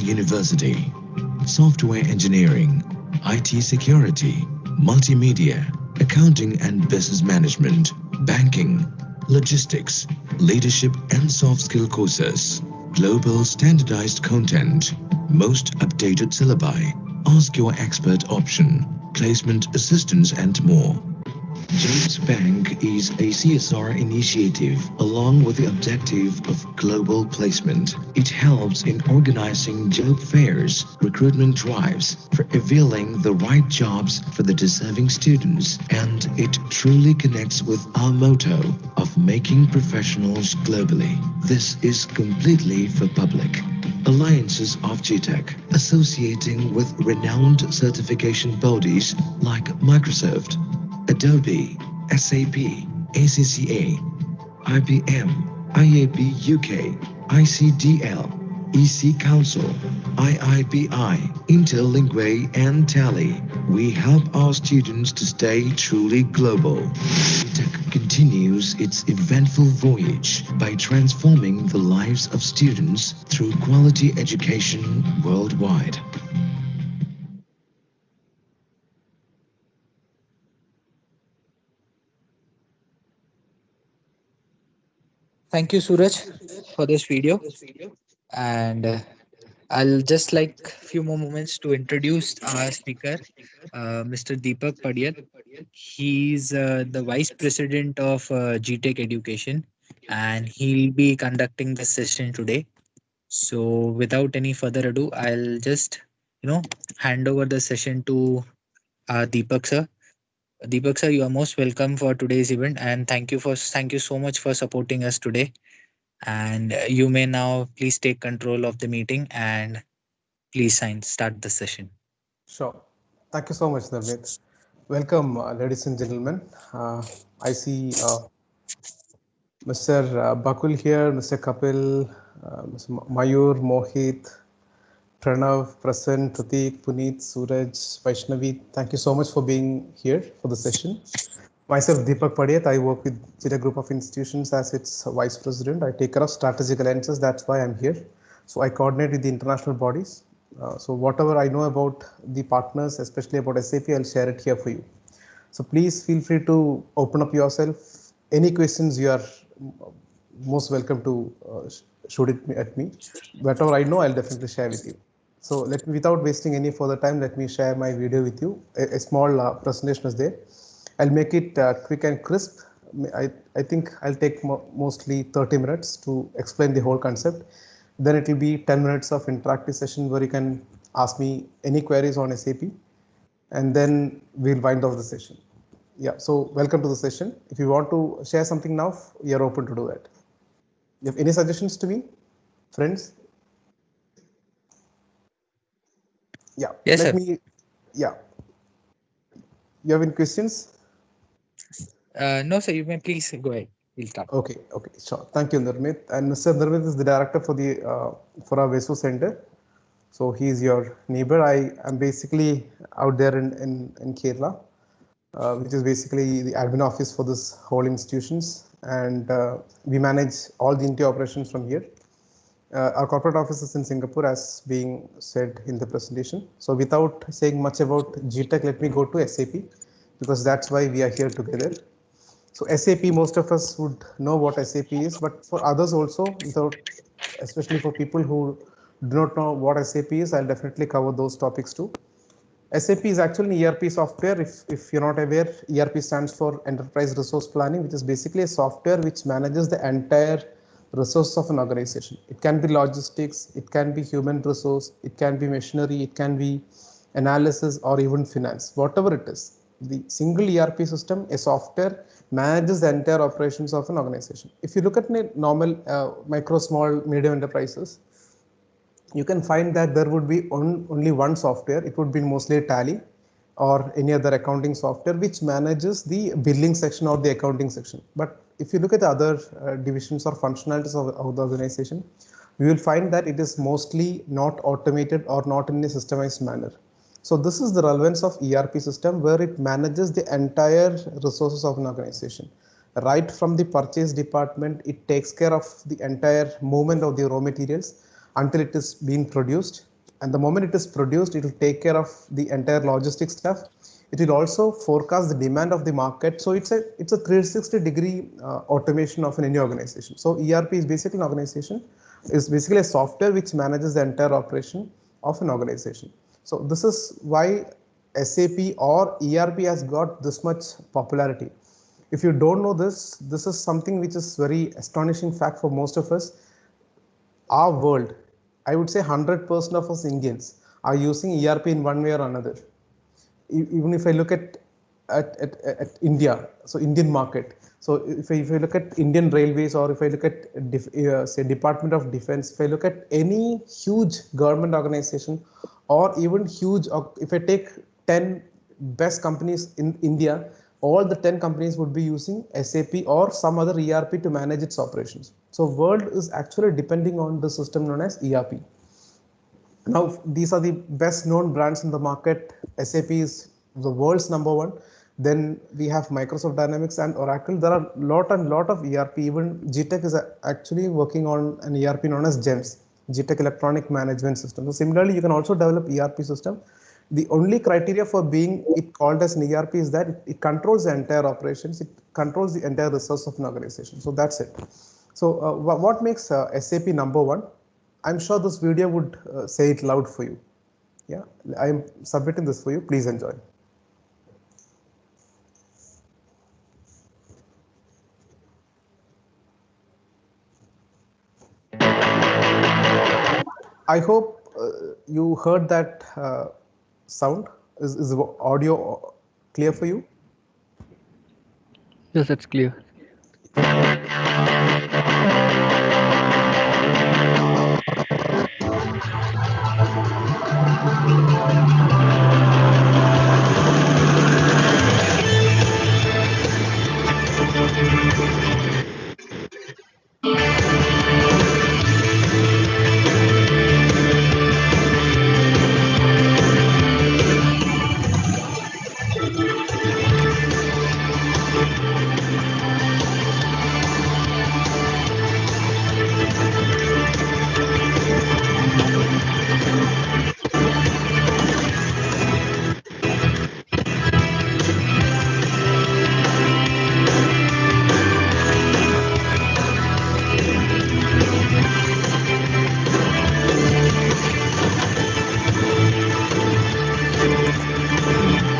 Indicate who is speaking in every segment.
Speaker 1: University, software engineering, IT security, multimedia, accounting and business management, banking, logistics, leadership and soft skill courses, global standardized content, most updated syllabi, ask your expert option, placement assistance and more. James Bank is a CSR initiative along with the objective of global placement. It helps in organizing job fairs, recruitment drives for availing the right jobs for the deserving students, and it truly connects with our motto of making professionals globally. This is completely for public. Alliances of G-Tec, associating with renowned certification bodies like Microsoft, Adobe, SAP, ACCA, IBM, IAB UK, ICDL, EC Council, IIBI, Interlingue, and Tally. We help our students to stay truly global. G-Tec continues its eventful voyage by transforming the lives of students through quality education worldwide.
Speaker 2: Thank you, Suraj, for this video. And I'll just like few more moments to introduce our speaker, Mr. Deepak Padiyat. He's the Vice President of GTEC Education, and he'll be conducting this session today. So, without any further ado, I'll just hand over the session to Deepak sir. Deepak sir, you are most welcome for today's event, and thank you so much for supporting us today. And you may now please take control of the meeting and please start the session.
Speaker 3: Sure. Thank you so much, Navneet. Welcome, ladies and gentlemen. I see Mr. Bakul here, Mr. Kapil, Mr. Mayur, Mohit, Pranav, Prasan, Pratik, Puneet, Suraj, Vaishnavi. Thank you so much for being here for the session. Myself, Deepak Padiyat. I work with GTEC Group of Institutions as its Vice President. I take care of strategic alliances. That's why I'm here. So I coordinate with the international bodies. So whatever I know about the partners, especially about SAP, I'll share it here for you. So please feel free to open up yourself. Any questions you are most welcome to shoot it at me. Whatever I know, I'll definitely share with you. So without wasting any further time, let me share my video with you. A small presentation is there. I'll make it quick and crisp. I think I'll take mostly 30 minutes to explain the whole concept. Then it will be 10 minutes of interactive session where you can ask me any queries on SAP, and then we'll wind off the session. Yeah, so welcome to the session. If you want to share something now, you're open to do that. You have any suggestions to me, friends? Yeah,
Speaker 2: Yes,
Speaker 3: let
Speaker 2: sir.
Speaker 3: me, yeah. You have any questions?
Speaker 2: No, sir, you may please go ahead. We'll start.
Speaker 3: Okay, sure. Thank you, Nirmit. And Mr. Nirmit is the director for the for our Vesu center. So he's your neighbor. I am basically out there in Kerala, which is basically the admin office for this whole institutions, and we manage all the India operations from here. Our corporate office is in Singapore, as being said in the presentation. So without saying much about GTEC, let me go to SAP, because that's why we are here together. So SAP, most of us would know what SAP is, but for others also, especially for people who do not know what SAP is, I'll definitely cover those topics too. SAP is actually an ERP software. If you're not aware, ERP stands for Enterprise Resource Planning, which is basically a software which manages the entire resource of an organization. It can be logistics, it can be human resource, it can be machinery, it can be analysis, or even finance, whatever it is. The single ERP system, a software, manages the entire operations of an organization. If you look at normal micro, small, medium enterprises, you can find that there would be only one software. It would be mostly Tally or any other accounting software which manages the billing section or the accounting section. But if you look at the other divisions or functionalities of the organization, we will find that it is mostly not automated or not in a systemized manner. So this is the relevance of ERP system, where it manages the entire resources of an organization. Right from the purchase department, it takes care of the entire movement of the raw materials until it is being produced. and the moment it is produced, it will take care of the entire logistic stuff. It will also forecast the demand of the market. So it's a 360-degree automation of any organization. So ERP is basically an organization, is basically a software which manages the entire operation of an organization. So this is why SAP or ERP has got this much popularity. If you don't know this, this is something which is very astonishing fact for most of us. Our world, I would say 100% of us Indians are using ERP in one way or another. Even if I look at India, so Indian market. So if I look at Indian Railways, or if I look at say Department of Defense, if I look at any huge government organization, or even huge, if I take 10 best companies in India, all the 10 companies would be using SAP or some other ERP to manage its operations. So world is actually depending on the system known as ERP. Now, these are the best known brands in the market. SAP is the world's number one. Then we have Microsoft Dynamics and Oracle. There are lot and lot of ERP. Even G-Tec is actually working on an ERP known as GEMS, G-Tec Electronic Management System. So similarly, you can also develop ERP system. The only criteria for being it called as an ERP is that it controls the entire operations. It controls the entire resource of an organization. So that's it. So what makes SAP number one? I'm sure this video would say it loud for you. Yeah, I'm submitting this for you. Please enjoy. I hope you heard that sound. Is the audio clear for you?
Speaker 2: Yes, that's clear.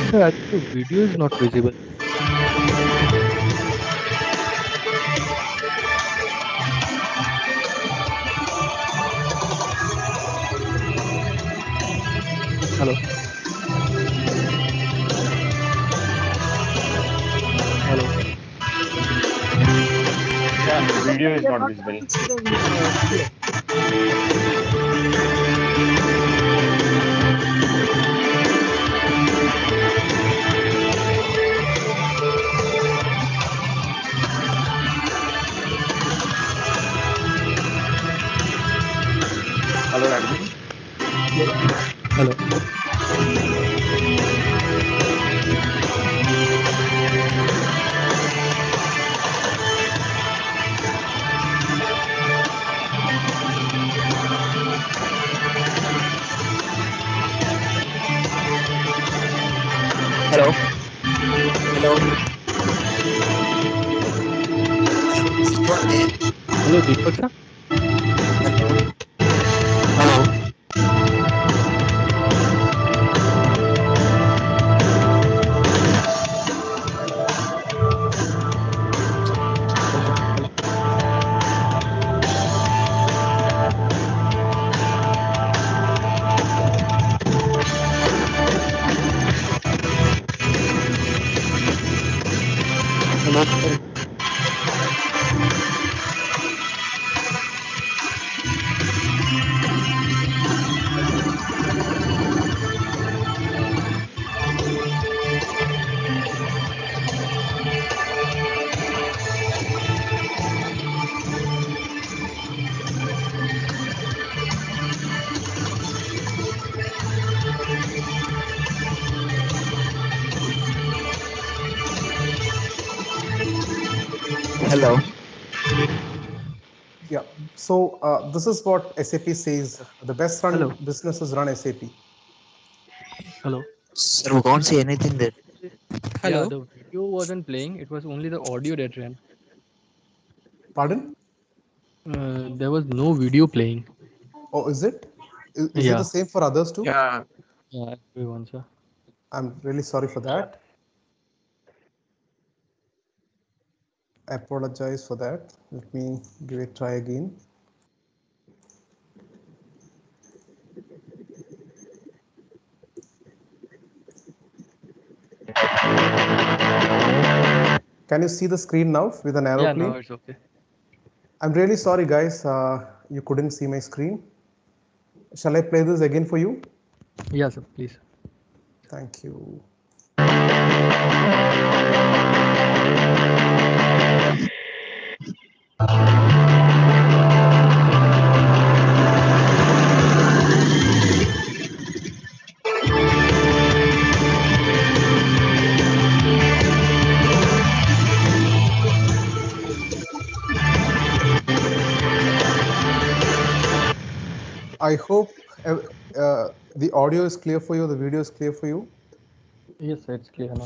Speaker 2: Sir, I think your video is not visible. Hello. Hello.
Speaker 4: Yeah, the video
Speaker 2: We
Speaker 4: is
Speaker 2: are
Speaker 4: not
Speaker 2: not
Speaker 4: visible.
Speaker 2: able to see the video.
Speaker 4: Hello, admin.
Speaker 2: Yes. Hello. Hello. Hello. Is anyone there? Hello, Deepak sir. Hello. Hello. Hello. Hello. Hello. Sir. Hello.
Speaker 3: Yeah. So this is what SAP says. The best run
Speaker 5: Hello.
Speaker 3: businesses run SAP.
Speaker 5: Hello.
Speaker 2: Sir, we can't see anything there.
Speaker 5: Yeah,
Speaker 2: Hello.
Speaker 5: the video wasn't playing. It was only the audio that ran.
Speaker 3: Pardon?
Speaker 5: There was no video playing.
Speaker 3: Oh, is it? Is it the
Speaker 5: Yeah.
Speaker 3: same for others too?
Speaker 2: Yeah.
Speaker 5: Yeah, everyone, sir.
Speaker 3: I'm really sorry for that. I apologize for that. Let me give it a try again. Can you see the screen now with an
Speaker 5: Yeah, now
Speaker 3: aeroplane?
Speaker 5: it's okay.
Speaker 3: I'm really sorry, guys. You couldn't see my screen. Shall I play this again for you?
Speaker 5: Yeah, sir, please.
Speaker 3: Thank you. I hope the audio is clear for you, the video is clear for you.
Speaker 5: Yes, sir, it's clear now.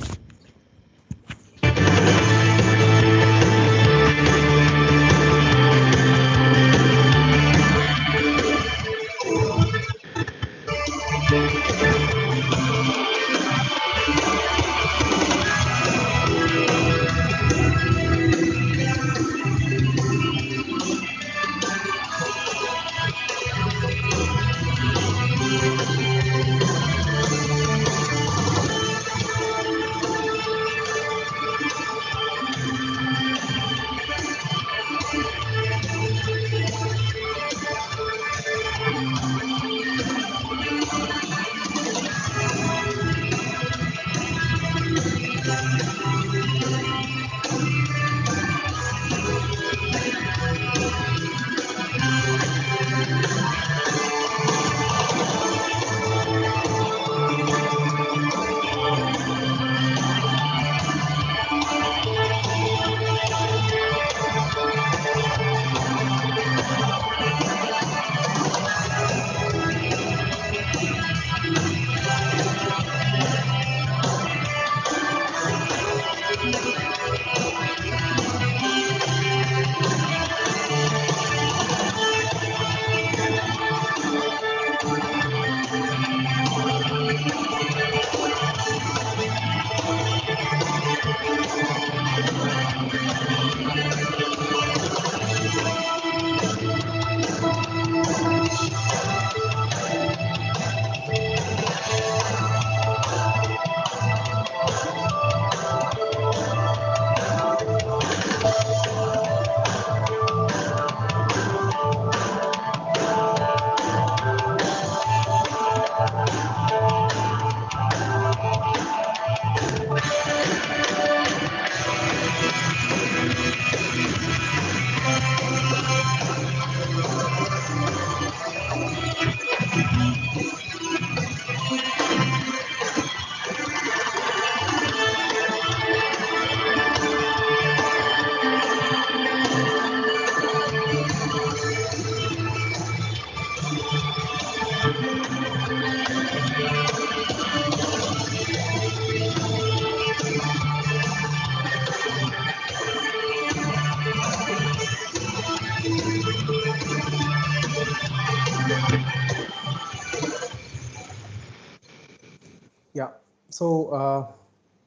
Speaker 3: Yeah, so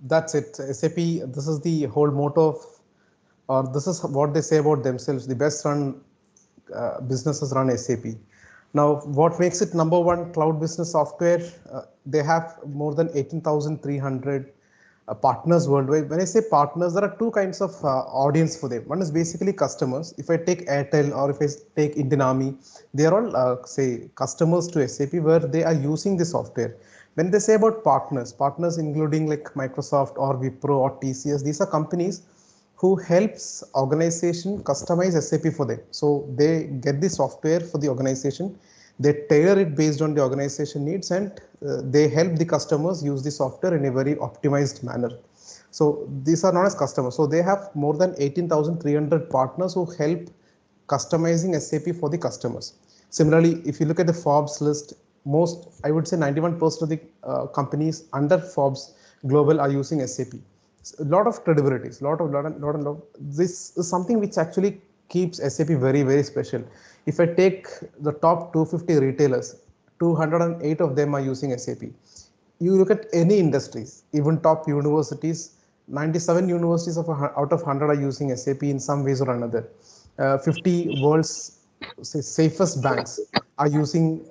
Speaker 3: that's it. SAP, this is the whole motto of, or this is what they say about themselves. The best run businesses run SAP. Now, what makes it number one cloud business software? They have more than 18,300 partners worldwide. When I say partners, there are two kinds of audience for them. One is basically customers. If I take Airtel or if I take Indian Army, they are all say customers to SAP where they are using the software. When they say about partners, partners including like Microsoft or Wipro or TCS, these are companies who helps organization customize SAP for them. So they get the software for the organization, they tailor it based on the organization needs, and they help the customers use the software in a very optimized manner. So these are known as customers. So they have more than 18,300 partners who help customizing SAP for the customers. Similarly, if you look at the Forbes list, most, I would say 91% of the companies under Forbes Global are using SAP. A lot of credibilities, lot of this is something which actually keeps SAP very special. If I take the top 250 retailers, 208 of them are using SAP. You look at any industries, even top universities, 97 universities out of 100 are using SAP in some ways or another. 50 world's safest banks are using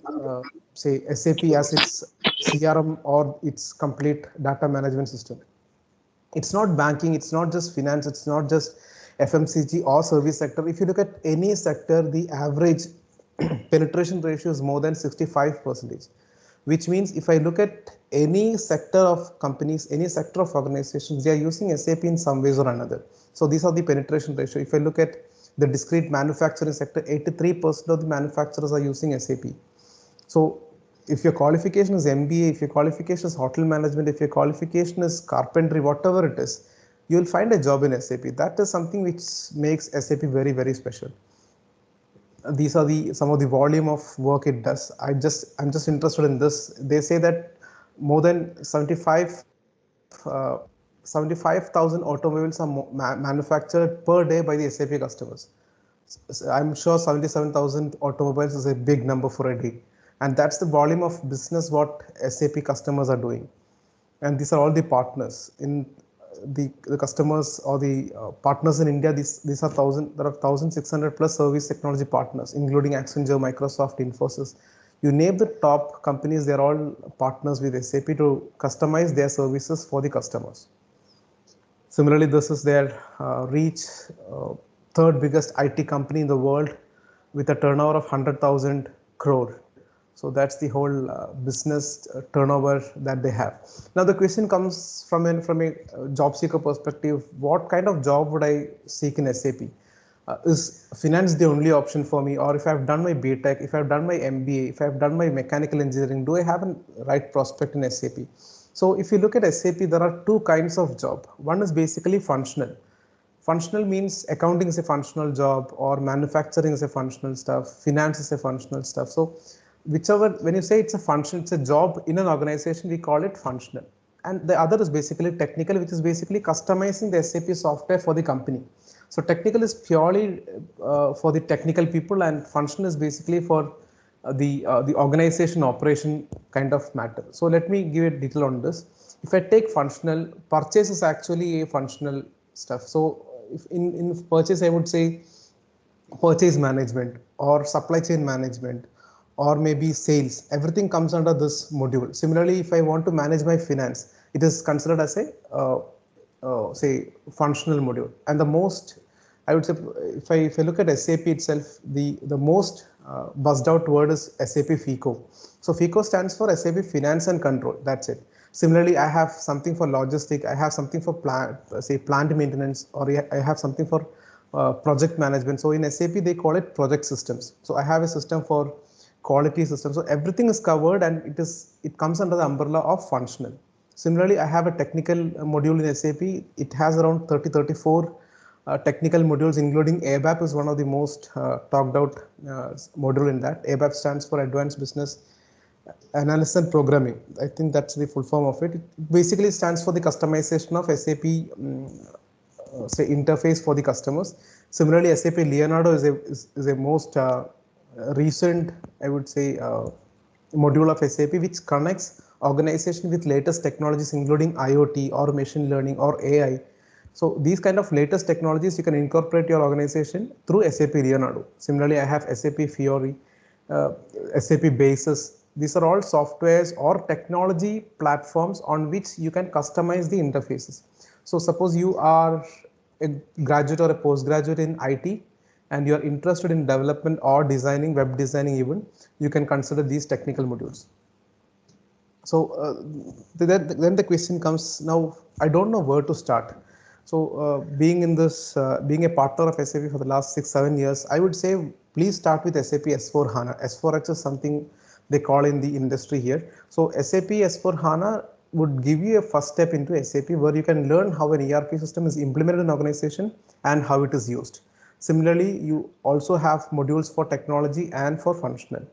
Speaker 3: say SAP as its CRM or its complete data management system. It's not banking, it's not just finance, it's not just FMCG or service sector. If you look at any sector, the average penetration ratio is more than 65%, which means if I look at any sector of companies, any sector of organizations, they are using SAP in some ways or another. So these are the penetration ratio. If I look at the discrete manufacturing sector, 83% of the manufacturers are using SAP. So if your qualification is MBA, if your qualification is hotel management, if your qualification is carpentry, whatever it is, you will find a job in SAP. That is something which makes SAP very special. These are the some of the volume of work it does. I'm just interested in this. They say that more than 75,000 automobiles are manufactured per day by the SAP customers. I'm sure 77,000 automobiles is a big number for a day, and that's the volume of business what SAP customers are doing. And these are all the partners in the customers or the partners in India. These are there are 1,600 plus service technology partners, including Accenture, Microsoft, Infosys. You name the top companies, they're all partners with SAP to customize their services for the customers. Similarly, this is their reach, third biggest IT company in the world with a turnover of 100,000 crore. So that's the whole business turnover that they have. Now the question comes from a job seeker perspective: what kind of job would I seek in SAP? Is finance the only option for me, or if I've done my B.Tech, if I've done my MBA, if I've done my mechanical engineering, do I have a right prospect in SAP? So if you look at SAP, there are two kinds of job. One is basically functional. Functional means accounting is a functional job, or manufacturing is a functional stuff, finance is a functional stuff. So whichever, when you say it's a function, it's a job in an organization, we call it functional. And the other is basically technical, which is basically customizing the SAP software for the company. So technical is purely for the technical people, and functional is basically for the organization operation kind of matter. So let me give a detail on this. If I take functional, purchase is actually a functional stuff. So if in purchase, I would say purchase management or supply chain management or maybe sales, everything comes under this module. Similarly, if I want to manage my finance, it is considered as a say functional module. And the most, I would say, if I look at SAP itself, the most buzzed out word is SAP FICO. So FICO stands for SAP Finance and Control. That's it. Similarly, I have something for logistic, I have something for plant maintenance, or I have something for project management. So in SAP, they call it project systems. So I have a system for quality system. So everything is covered, and it comes under the umbrella of functional. Similarly, I have a technical module in SAP. It has around 34 technical modules, including ABAP is one of the most talked out module in that. ABAP stands for Advanced Business Analysis and Programming. I think that's the full form of it. It basically stands for the customization of SAP say interface for the customers. Similarly, SAP Leonardo is a most recent, I would say, module of SAP which connects organization with latest technologies, including IoT or machine learning or AI. So these kind of latest technologies you can incorporate your organization through SAP Leonardo. Similarly, I have SAP Fiori, SAP Basis. These are all softwares or technology platforms on which you can customize the interfaces. So suppose you are a graduate or a postgraduate in IT, and you are interested in development or designing, web designing even, you can consider these technical modules. So then the question comes, now I don't know where to start. So being in this, being a partner of SAP for the last 6-7 years, I would say please start with SAP S4 HANA. S4H is something they call in the industry here. So SAP S4 HANA would give you a first step into SAP, where you can learn how an ERP system is implemented in an organization and how it is used. Similarly, you also have modules for technology and for functional.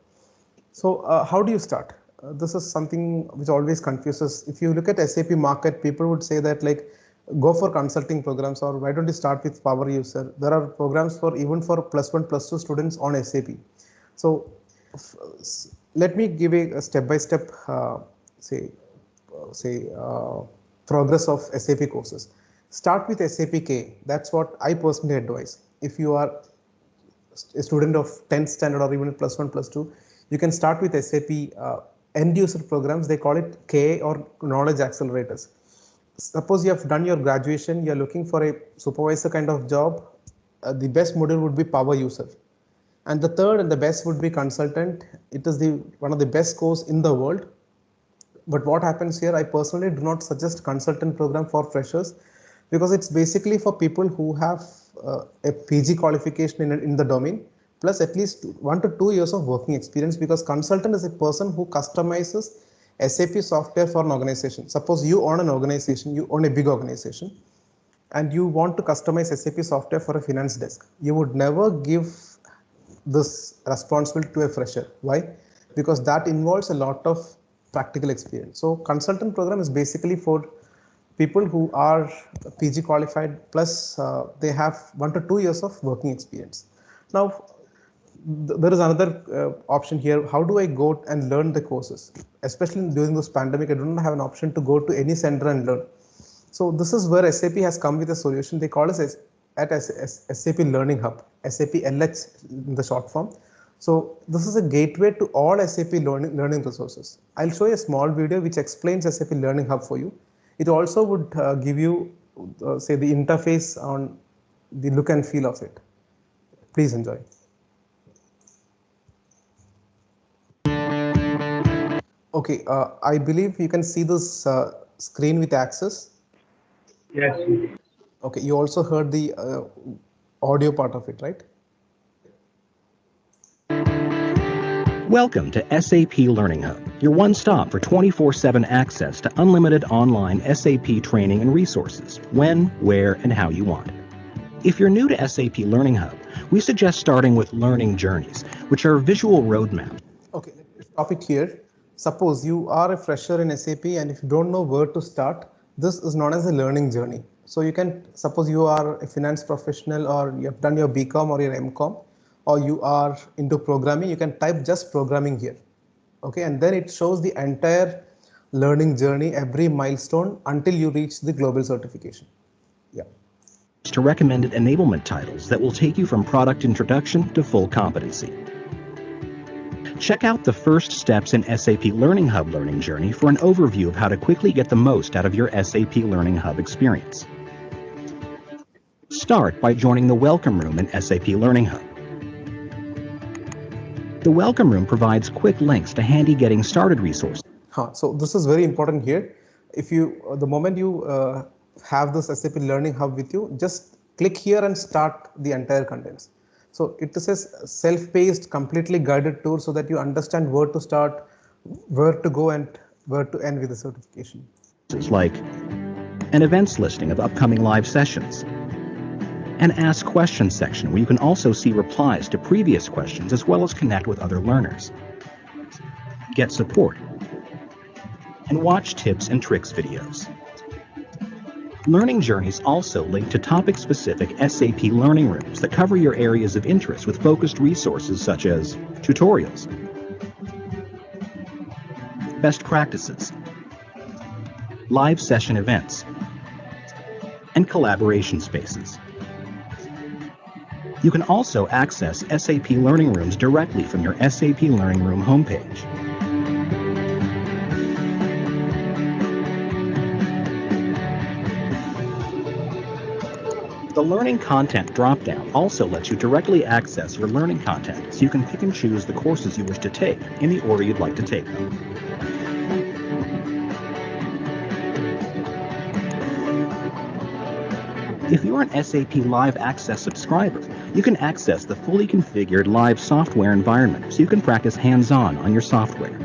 Speaker 3: So how do you start? This is something which always confuses. If you look at SAP market, people would say that like go for consulting programs, or why don't you start with power user? There are programs for even for +1, +2 students on SAP. So let me give a step-by-step progress of SAP courses. Start with SAP K. That's what I personally advise. If you are a student of 10th standard or even +1, +2, you can start with SAP end user programs. They call it K or knowledge accelerators. Suppose you have done your graduation, you're looking for a supervisor kind of job, the best module would be power user. And the third and the best would be consultant. It is one of the best course in the world. But what happens here, I personally do not suggest consultant program for freshers, because it's basically for people who have a PG qualification in the domain, plus at least 1 to 2 years of working experience, because consultant is a person who customizes SAP software for an organization. Suppose you own an organization, you own a big organization, and you want to customize SAP software for a finance desk. You would never give this responsibility to a fresher. Why? Because that involves a lot of practical experience. So consultant program is basically for people who are PG qualified, plus they have 1 to 2 years of working experience. Now, there is another option here. How do I go and learn the courses? Especially during this pandemic, I do not have an option to go to any center and learn. So this is where SAP has come with a solution. They call it as SAP Learning Hub, SAP LH in the short form. So this is a gateway to all SAP learning resources. I'll show you a small video which explains SAP Learning Hub for you. It also would give you, say, the interface on the look and feel of it. Please enjoy. Okay, I believe you can see this screen with access.
Speaker 4: Yes.
Speaker 3: Okay, you also heard the audio part of it, right?
Speaker 6: Welcome to SAP Learning Hub, your one-stop for 24/7 access to unlimited online SAP training and resources, when, where, and how you want. If you're new to SAP Learning Hub, we suggest starting with learning journeys, which are visual roadmaps.
Speaker 3: Okay, let me stop it here. Suppose you are a fresher in SAP and if you don't know where to start, this is known as a learning journey. So you can, suppose you are a finance professional, or you have done your BCom or your MCom, or you are into programming, you can type just programming here. Okay, and then it shows the entire learning journey, every milestone until you reach the global certification. Yeah.
Speaker 6: To recommended enablement titles that will take you from product introduction to full competency. Check out the first steps in SAP Learning Hub learning journey for an overview of how to quickly get the most out of your SAP Learning Hub experience. Start by joining the Welcome Room in SAP Learning Hub. The Welcome Room provides quick links to handy getting started resources.
Speaker 3: So this is very important here. If you, the moment you have this SAP Learning Hub with you, just click here and start the entire contents. So it is a self-paced, completely guided tour so that you understand where to start, where to go, and where to end with the certification.
Speaker 6: Like an events listing of upcoming live sessions, an Ask Questions section where you can also see replies to previous questions as well as connect with other learners, get support, and watch tips and tricks videos. Learning journeys also link to topic-specific SAP learning rooms that cover your areas of interest with focused resources such as tutorials, best practices, live session events, and collaboration spaces. You can also access SAP Learning Rooms directly from your SAP Learning Room homepage. The Learning Content dropdown also lets you directly access your learning content, so you can pick and choose the courses you wish to take in the order you'd like to take them. If you're an SAP Live Access subscriber, you can access the fully configured live software environment so you can practice hands-on on your software.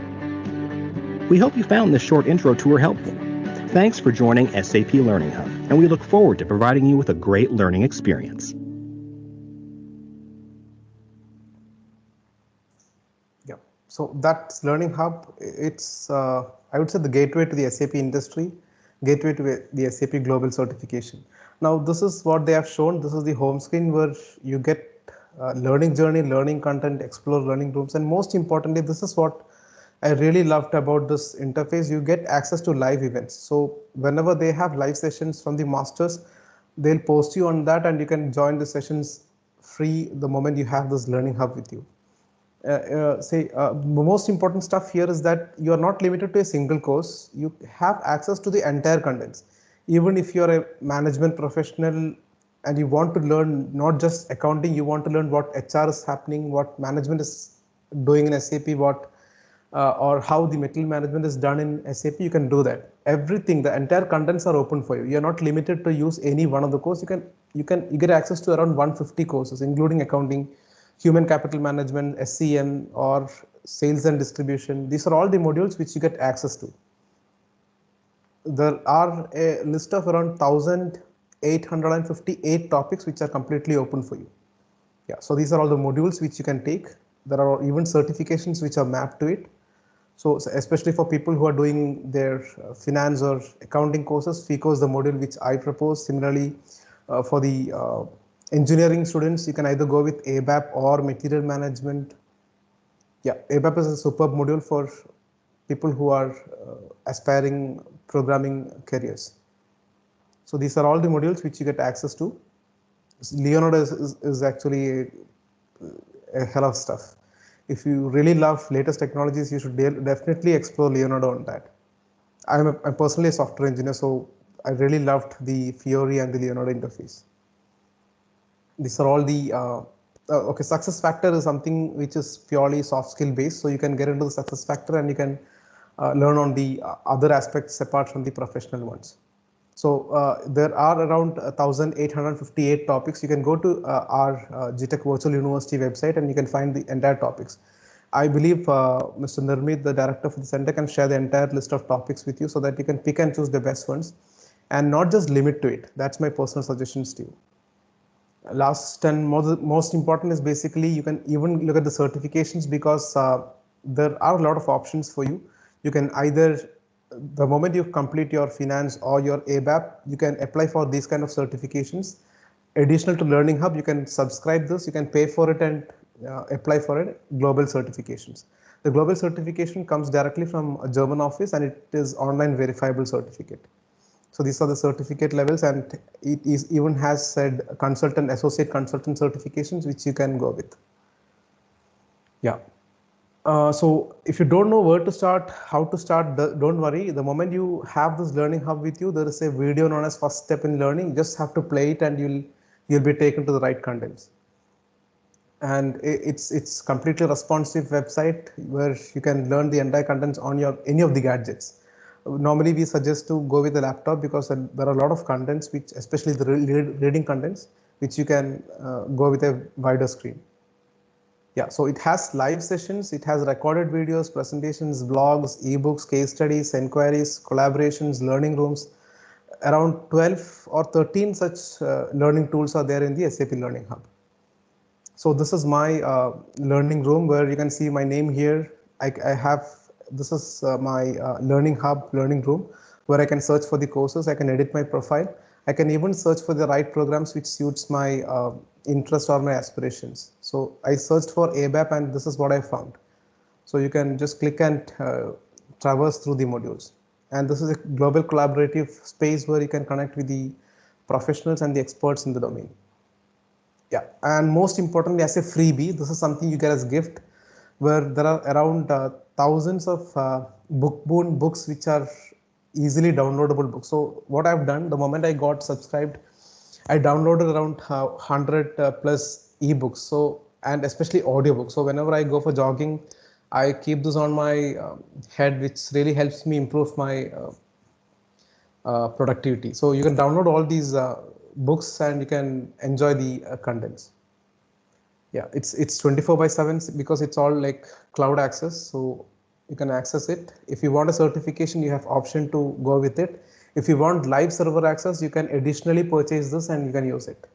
Speaker 6: We hope you found this short intro tour helpful. Thanks for joining SAP Learning Hub, and we look forward to providing you with a great learning experience.
Speaker 3: So that's Learning Hub. It's I would say the gateway to the SAP industry, gateway to the SAP Global Certification. Now this is what they have shown. This is the home screen where you get learning journey, learning content, explore learning rooms, and most importantly, this is what I really loved about this interface. You get access to live events. So whenever they have live sessions from the masters, they'll post you on that, and you can join the sessions free the moment you have this Learning Hub with you. The most important stuff here is that you are not limited to a single course. You have access to the entire contents. Even if you're a management professional and you want to learn not just accounting, you want to learn what HR is happening, what management is doing in SAP, what or how the material management is done in SAP, you can do that. Everything, the entire contents are open for you. You're not limited to use any one of the course. You get access to around 150 courses, including accounting, human capital management, SCM, or sales and distribution. These are all the modules which you get access to. There are a list of around 1,858 topics which are completely open for you. Yeah, so these are all the modules which you can take. There are even certifications which are mapped to it. So especially for people who are doing their finance or accounting courses, FICO is the module which I propose. Similarly, for the engineering students, you can either go with ABAP or material management. Yeah, ABAP is a superb module for people who are aspiring programming careers. So these are all the modules which you get access to. Leonardo is actually a hell of stuff. If you really love latest technologies, you should definitely explore Leonardo on that. I'm personally a software engineer, so I really loved the Fiori and the Leonardo interface. These are all the okay. Success factor is something which is purely soft skill based, so you can get into the success factor and you can learn on the other aspects apart from the professional ones. So there are around 1,858 topics. You can go to our G-Tec Virtual University website and you can find the entire topics. I believe Mr. Nirmit, the director for the center, can share the entire list of topics with you so that you can pick and choose the best ones and not just limit to it. That's my personal suggestions to you. Last and most important is basically you can even look at the certifications because there are a lot of options for you. You can either, the moment you complete your finance or your ABAP, you can apply for these kind of certifications. Additional to Learning Hub, you can subscribe this, you can pay for it and apply for it, global certifications. The global certification comes directly from a German office and it is online verifiable certificate. So these are the certificate levels, and it is even has said consultant, associate consultant certifications, which you can go with. Yeah. So if you don't know where to start, how to start, don't worry. The moment you have this Learning Hub with you, there is a video known as First Step in Learning. You just have to play it and you'll be taken to the right contents. And it's completely responsive website where you can learn the entire contents on any of the gadgets. Normally we suggest to go with a laptop because there are a lot of contents which, especially the reading contents, which you can go with a wider screen. Yeah, so it has live sessions, it has recorded videos, presentations, blogs, ebooks, case studies, inquiries, collaborations, learning rooms. Around 12 or 13 such learning tools are there in the SAP Learning Hub. So this is my learning room where you can see my name here. This is my Learning Hub learning room where I can search for the courses, I can edit my profile, I can even search for the right programs which suits my interest or my aspirations. So I searched for ABAP and this is what I found. So you can just click and traverse through the modules. And this is a global collaborative space where you can connect with the professionals and the experts in the domain. Yeah, and most importantly, as a freebie, this is something you get as gift, where there are around thousands of bookbound books which are easily downloadable books. So what I've done, the moment I got subscribed, I downloaded around 100 plus ebooks. So, and especially audiobooks. So whenever I go for jogging, I keep this on my head, which really helps me improve my productivity. So you can download all these books and you can enjoy the contents. Yeah, it's 24/7 because it's all like cloud access, so you can access it. If you want a certification, you have option to go with it. If you want live server access, you can additionally purchase this and you can use it.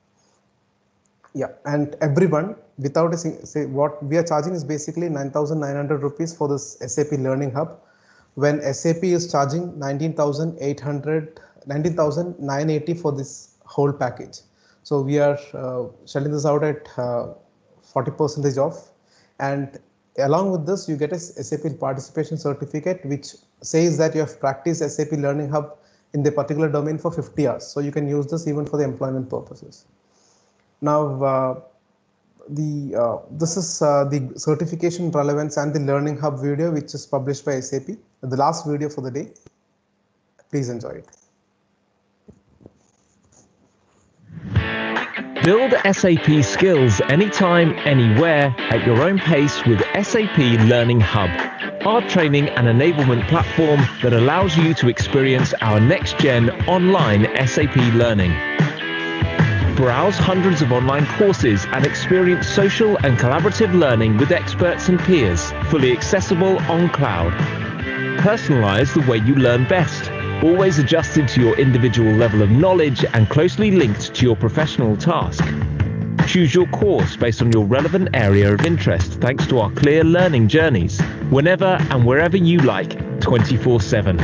Speaker 3: Yeah, and everyone without a say what we are charging is basically 9,900 rupees for this SAP Learning Hub, when SAP is charging 19,800, 19,980 for this whole package. So we are selling this out at 40% off, and along with this you get a SAP participation certificate which says that you have practiced SAP Learning Hub in the particular domain for 50 hours. So you can use this even for the employment purposes. Now, this is the certification relevance and the Learning Hub video, which is published by SAP. The last video for the day. Please enjoy it.
Speaker 7: Build SAP skills anytime, anywhere, at your own pace with SAP Learning Hub, our training and enablement platform that allows you to experience our next-gen online SAP learning. Browse hundreds of online courses and experience social and collaborative learning with experts and peers, fully accessible on cloud. Personalize the way you learn best, always adjusted to your individual level of knowledge and closely linked to your professional task. Choose your course based on your relevant area of interest thanks to our clear learning journeys, whenever and wherever you like, 24/7.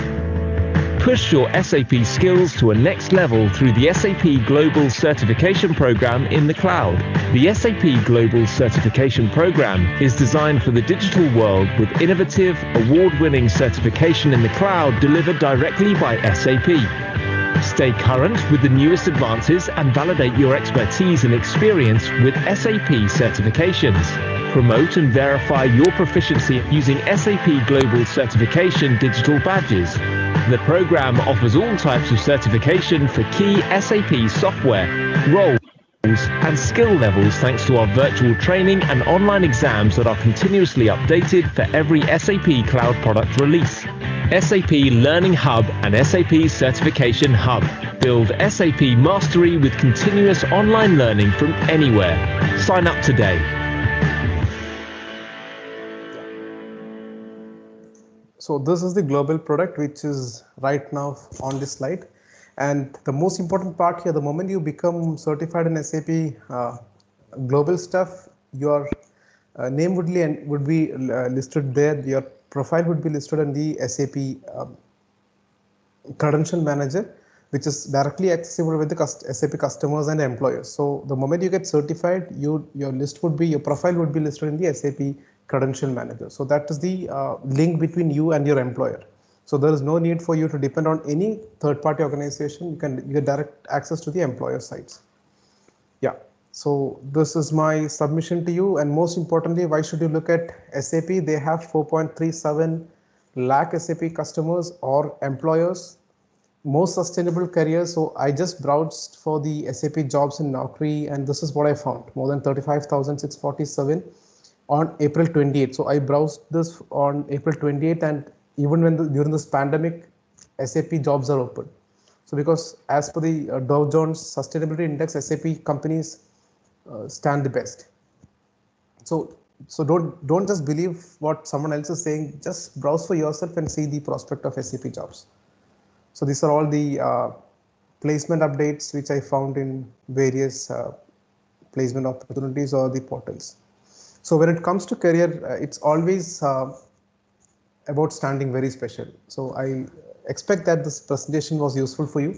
Speaker 7: Push your SAP skills to a next level through the SAP Global Certification Program in the cloud. The SAP Global Certification Program is designed for the digital world with innovative, award-winning certification in the cloud delivered directly by SAP. Stay current with the newest advances and validate your expertise and experience with SAP certifications. Promote and verify your proficiency using SAP Global Certification digital badges. The program offers all types of certification for key SAP software, roles, and skill levels thanks to our virtual training and online exams that are continuously updated for every SAP Cloud product release. SAP Learning Hub and SAP Certification Hub. Build SAP mastery with continuous online learning from anywhere. Sign up today.
Speaker 3: So this is the global product which is right now on this slide. And the most important part here, the moment you become certified in SAP global stuff, your name would be listed there. Your profile would be listed in the SAP credential manager, which is directly accessible with the SAP customers and employers. So the moment you get certified, your profile would be listed in the SAP credential manager. So that is the link between you and your employer. So there is no need for you to depend on any third-party organization. You get direct access to the employer sites. Yeah. So this is my submission to you. And most importantly, why should you look at SAP? They have 4.37 lakh SAP customers or employers. Most sustainable careers. So I just browsed for the SAP jobs in Naukri, and this is what I found: more than 35,647 on April 28th. So I browsed this on April 28th, and even when during this pandemic, SAP jobs are open. So because as per the Dow Jones Sustainability Index, SAP companies stand the best. So don't just believe what someone else is saying. Just browse for yourself and see the prospect of SAP jobs. So these are all the placement updates which I found in various placement opportunities or the portals. So when it comes to career, it's always about standing very special. So I expect that this presentation was useful for you.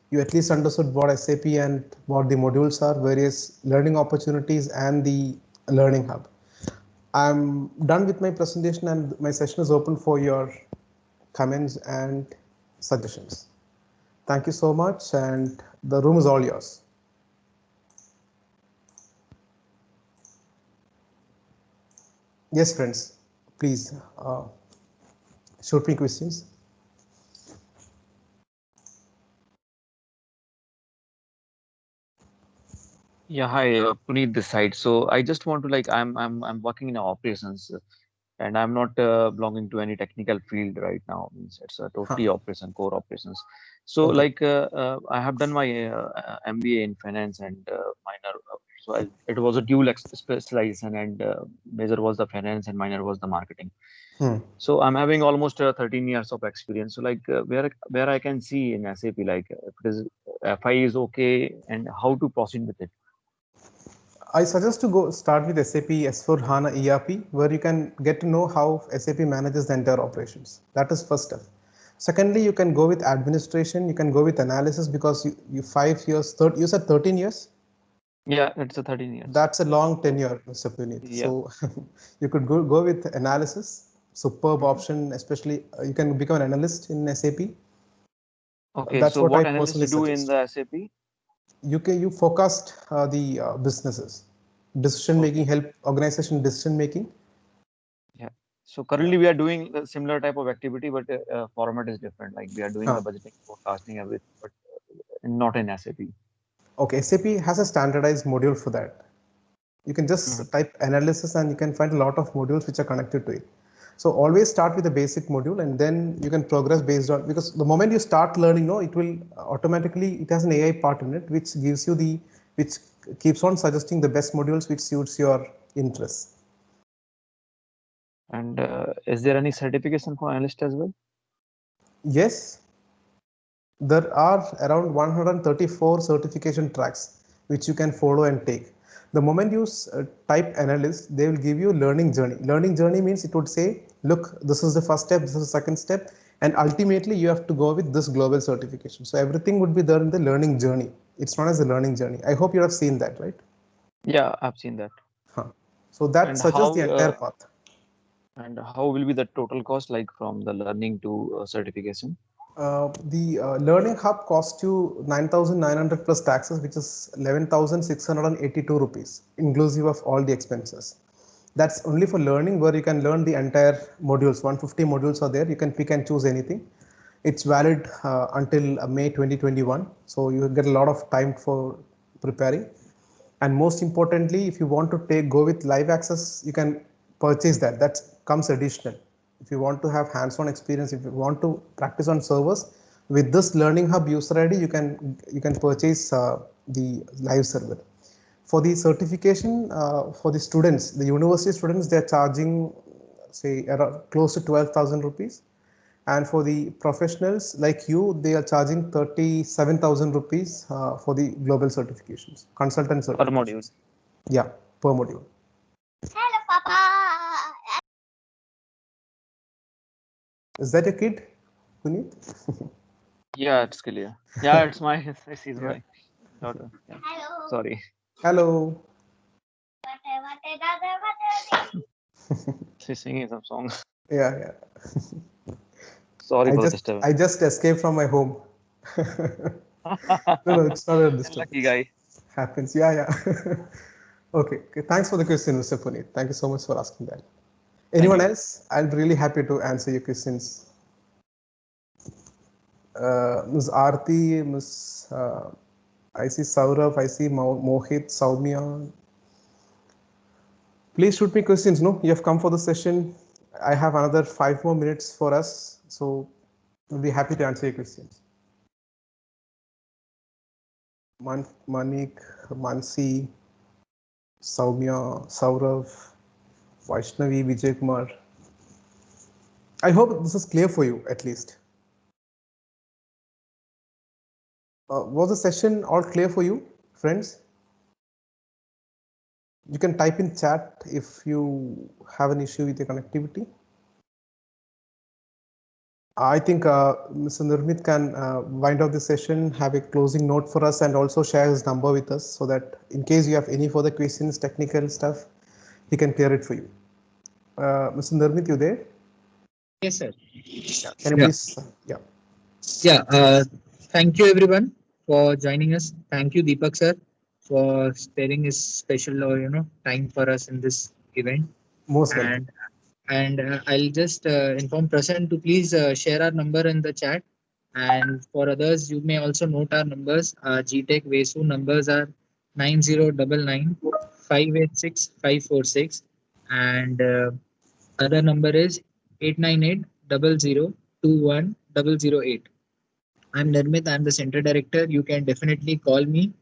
Speaker 3: You at least understood what SAP and what the modules are, various learning opportunities, and the Learning Hub. I'm done with my presentation, and my session is open for your comments and suggestions. Thank you so much, and the room is all yours. Yes, friends, please shoot me questions.
Speaker 4: Yeah, hi, Puneet this side. So I just want to I'm working in operations, and I'm not belonging to any technical field right now. Means it's a totally core operations. So
Speaker 3: Okay.
Speaker 4: I have done my MBA in finance and minor. It was a dual specialization, and major was the finance and minor was the marketing. So I'm having almost 13 years of experience. So where I can see in SAP, if it is FI is okay, and how to proceed with it.
Speaker 3: I suggest to go start with SAP S/4HANA ERP, where you can get to know how SAP manages the entire operations. That is first step. Secondly, you can go with administration, you can go with analysis, because you 5 years, you said 13 years?
Speaker 4: Yeah, it's a 13 years.
Speaker 3: That's a long tenure, Mr. Puneet.
Speaker 4: Yeah.
Speaker 3: So you could go with analysis, superb option, especially you can become an analyst in SAP.
Speaker 4: Okay,
Speaker 3: That's
Speaker 4: so
Speaker 3: what
Speaker 4: what
Speaker 3: I
Speaker 4: analysts
Speaker 3: personally
Speaker 4: do in
Speaker 3: suggest.
Speaker 4: the SAP?
Speaker 3: You forecast the businesses, decision making, help organization decision making.
Speaker 4: Yeah. So currently we are doing a similar type of activity, but format is different. Like we are doing the budgeting, forecasting, everything, but not in SAP.
Speaker 3: Okay, SAP has a standardized module for that. You can just type analysis and you can find a lot of modules which are connected to it. So always start with the basic module and then you can progress based on, because the moment you start learning, it will automatically, it has an AI part in it, which gives you which keeps on suggesting the best modules which suits your interests.
Speaker 4: And is there any certification for analyst as well?
Speaker 3: Yes, there are around 134 certification tracks which you can follow and take. The moment you type analyst, they will give you learning journey. Learning journey means it would say, look, this is the first step, this is the second step, and ultimately you have to go with this global certification. So everything would be there in the learning journey. It's known as the learning journey. I hope you have seen that, right?
Speaker 4: Yeah, I've seen that.
Speaker 3: So that suggests the entire path.
Speaker 4: And how will be the total cost, like from the learning to certification?
Speaker 3: The Learning Hub costs you 9,900 plus taxes, which is 11,682 rupees, inclusive of all the expenses. That's only for learning, where you can learn the entire modules. 150 modules are there. You can pick and choose anything. It's valid until May 2021. So you get a lot of time for preparing. And most importantly, if you want to go with live access, you can purchase that. That comes additional. If you want to have hands-on experience, if you want to practice on servers, with this Learning Hub user ID, you can purchase the live server. For the certification, for the students, the university students, they are charging, say, close to 12,000 rupees. And for the professionals like you, they are charging 37,000 rupees for the global certifications, consultant certifications.
Speaker 4: Per module.
Speaker 3: Yeah, per module.
Speaker 8: Hello, Papa.
Speaker 3: Is that a kid, Puneet?
Speaker 4: Yeah, it's clear. Yeah, it's my my daughter. Yeah.
Speaker 8: Hello.
Speaker 4: Sorry.
Speaker 3: Hello.
Speaker 4: She's singing some song.
Speaker 3: Yeah.
Speaker 4: Sorry for the disturbance.
Speaker 3: I just escaped from my home. No, it's not a disturbance.
Speaker 4: Lucky guy.
Speaker 3: Happens. Yeah. Okay. Thanks for the question, Mr. Puneet. Thank you so much for asking that. Anyone else? I'll be really happy to answer your questions. Ms. Aarti, Ms. I see Saurav, I see Mohit, Saumya. Please shoot me questions. No, you have come for the session. I have another 5 more minutes for us, so we'll be happy to answer your questions. Manik, Mansi, Saumya, Saurav, Vaishnavi, Vijay Kumar. I hope this is clear for you at least. Was the session all clear for you, friends? You can type in chat if you have an issue with the connectivity. I think Mr. Nirmit can wind up the session, have a closing note for us, and also share his number with us so that in case you have any further questions, technical stuff, he can clear it for you. Mr. Nirmit, you there?
Speaker 2: Yes, sir.
Speaker 3: Can you please?
Speaker 2: Yeah. Thank you, everyone, for joining us. Thank you, Deepak sir, for sparing his special time for us in this event.
Speaker 3: Most welcome.
Speaker 2: And I'll just inform Prasanna to please share our number in the chat. And for others, you may also note our numbers. G-Tec Vesu numbers are 9099 586 546, and other number is 898 0021 008. I'm Nirmit. I'm the center director. You can definitely call me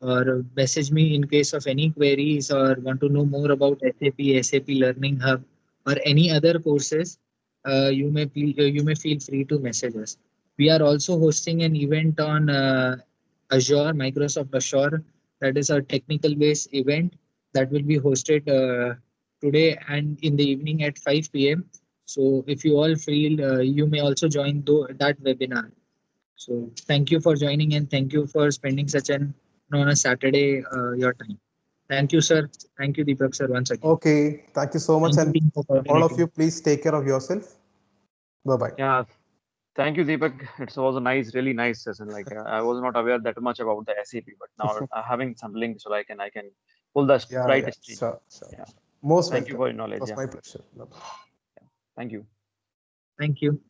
Speaker 2: or message me in case of any queries or want to know more about SAP Learning Hub, or any other courses. You may feel free to message us. We are also hosting an event on Azure, Microsoft Azure. That is our technical based event. that will be hosted today and in the evening at 5 p.m. So if you all feel, you may also join that webinar. So thank you for joining and thank you for spending such an on a Saturday your time. Thank you, sir. Thank you, Deepak sir, once again.
Speaker 3: Okay, thank you so much,
Speaker 2: Thank you,
Speaker 3: and
Speaker 2: team, for
Speaker 3: all of you,
Speaker 2: coordinating.
Speaker 3: please take care of yourself. Bye bye.
Speaker 4: Yeah, thank you, Deepak. It was a nice, really nice session. Like I was not aware that much about the SAP, but now having some links, so I can pull the
Speaker 3: Yeah,
Speaker 4: right
Speaker 3: yeah,
Speaker 4: stream.
Speaker 3: sure, sure.
Speaker 4: Yeah.
Speaker 3: Most
Speaker 4: Thank you
Speaker 3: welcome.
Speaker 4: for your
Speaker 3: It
Speaker 4: knowledge.
Speaker 3: was
Speaker 4: Yeah.
Speaker 3: my pleasure. Bye-bye.
Speaker 4: Thank you.
Speaker 2: Thank you.